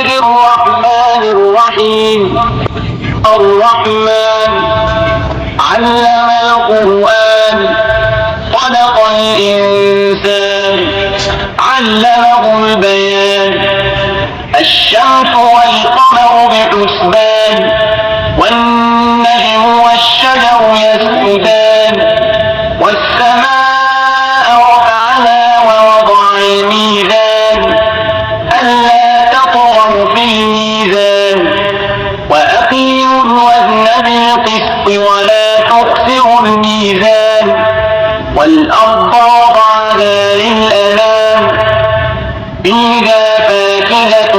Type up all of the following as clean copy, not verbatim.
الله الرحمن الرحيم. الرحمن علم القرآن خلق الإنسان علمه البيان. الشمس والقمر بحسبان والنجم والشجر يسجدان والسماء رفعها ووضع الميزان ألا تطغوا في الميزان وأقيموا الوزن بالقسط ولا تخسروا الميزان والأرض وضعها للأنام فيها فاكهة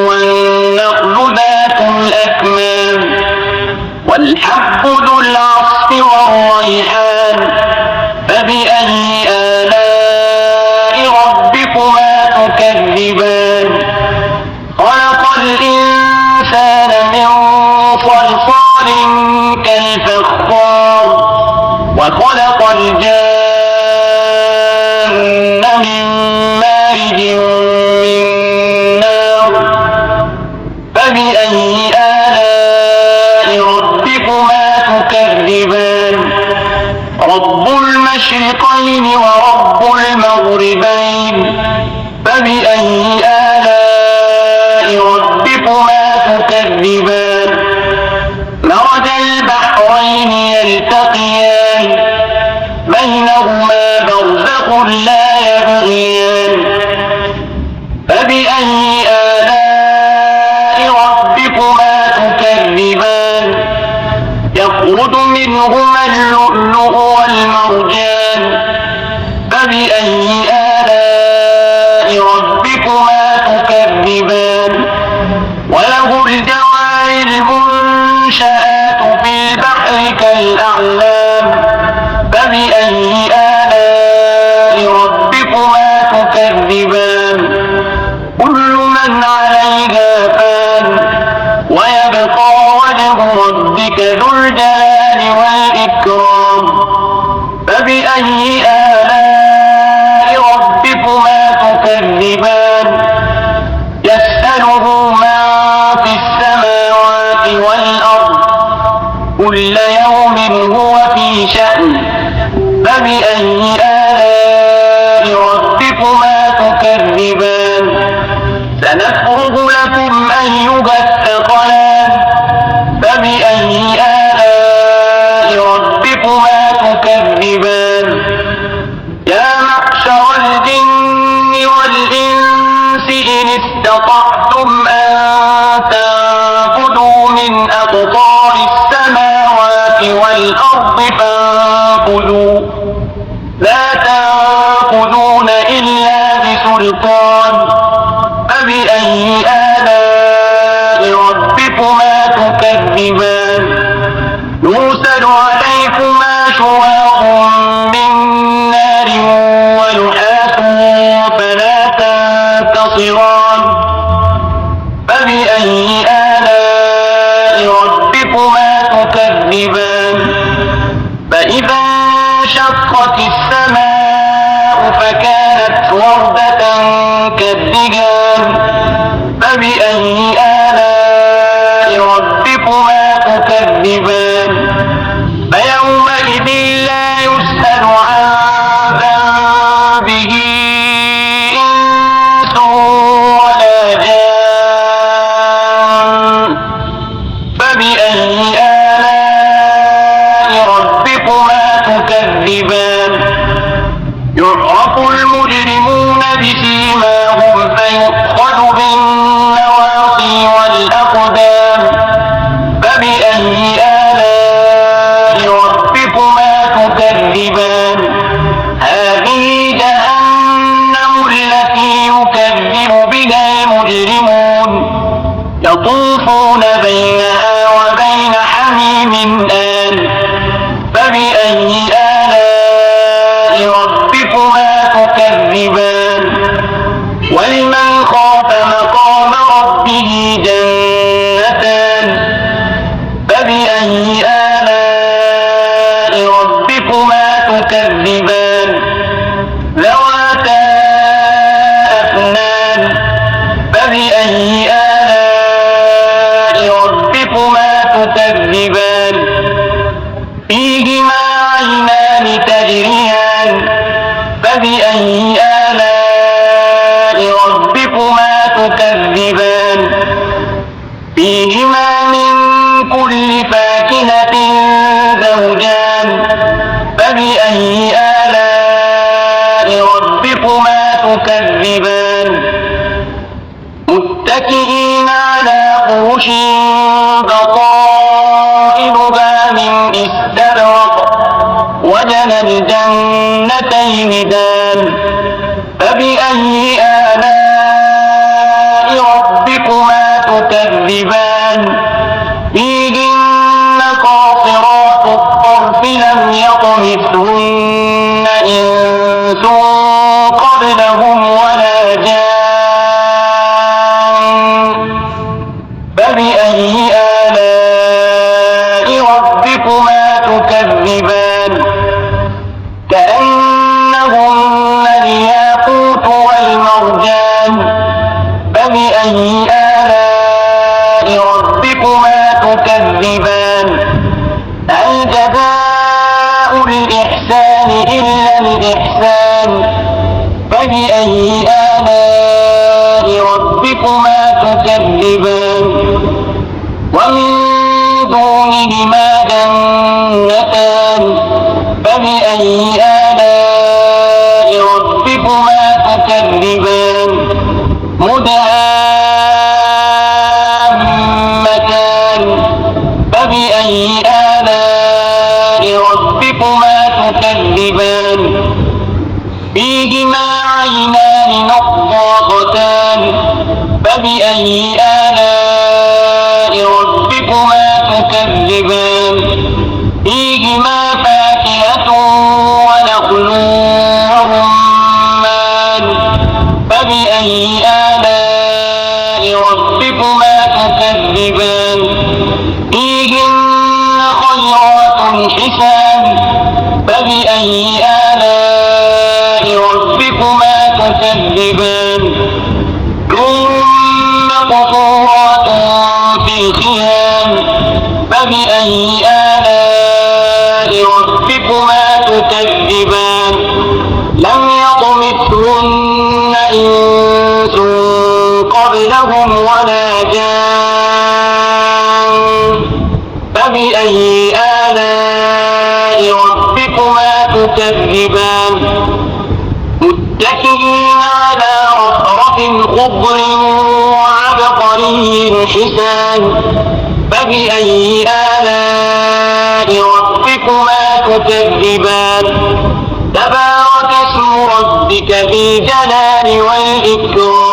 والنخل ذات الأكمام والحب ذو العصف والريحان فبأي آلاء ربكما تكذبان. خلق الإنسان من صلصال كالفخار وخلق الجان من مارج من نار فبأي آلاء ربكما تكذبان. رب المشرقين ورب المغربين فبأي آلاء ربكما تكذبان. مرج البحرين يلتقيان بينهما برزخ لا يبغيان فبأي آلاء ربكما تكذبان. يخرج منهما اللؤلؤ والمرجان فبأي آلاء ربكما تكذبان. وله الجوار المنشآت في البحر كالأعلام فبأي آلاء ربكما تكذبان. كل من عليها فان ويبقى وجه ربك ذو الجلال والإكرام فبأي آلاء ربكما تكذبان. يسأله من في السماوات والأرض كل يوم هو في شأن فبأي آلاء ربكما تكذبان. سنفرغ لكم أيها الثقلان فبأي آلاء ربكما تكذبان. يا معشر الجن والإنس إن استطعتم أن تنفذوا من أقطار السماوات والأرض فانفذوا لا تنفذون إلا بسلطان فبأي آلاء ربكما تكذبان. يرسل عليكما شواظ من نار ونحاس فلا تنتصران فبأي آلاء ربكما تكذبان. فإذا انشقت السماء فكانت وردة كالدهان فبأي آلاء ربكما تكذبان. فيومئذ لا يسأل عن ذنبه إنس ولا جان فبأي آلاء ربكما تكذبان. يعرف المجرمون بسيماهم فيؤخذ بالنواصي والأقدام فبأي آلاء ربكما تكذبان. هذه جهنم التي يكذب بها المجرمون يطوفون بينها وبين حميم آن فبأي آلاء ربكما تكذبان. ولمن خاف مقام ربه جنتان فبأي آلاء ربكما تكذبان. ذواتا أفنان فبأي آلاء تكذبان فيهما من كل فاكهة زوجان فبأي آلاء ربكما تكذبان متكئين على فرش بطائنها من استبرق وجنى الجنتين دان فبأي آلاء ربكما تكذبان فيهن قاصرات الطرف لم يطمثهن إنس قبلهم ولا جان فبأي آلاء ربكما تكذبان كأنهن الياقوت والمرجان فبأي آلاء ربكما تكذبان هل جزاء الإحسان إلا الإحسان فبأي آلاء ربكما تكذبان ومن دونهما جنتان فبأي آلاء ربكما تكذبان مدهامتان فبأي آلاء ربكما تكذبان فيهما عينان نضاختان فبأي آلاء ربكما تكذبان فيهما فاكهة ونخل ورمان فبأي آلاء ربكما تكذبان فيهن خيرات حسان فبأي آلاء ربكما تكذبان حور مقصورات في الخيام فبأي آلاء ربكما تكذبان لم يطمثهن إنس قبلهم ولا جان فبأي آلاء ربكما تكذبان متكئين على رفرف خضر وعبقري حسان فبأي آلاء ربكما تكذبان تبارك اسم ربك ذي الجلال والإكرام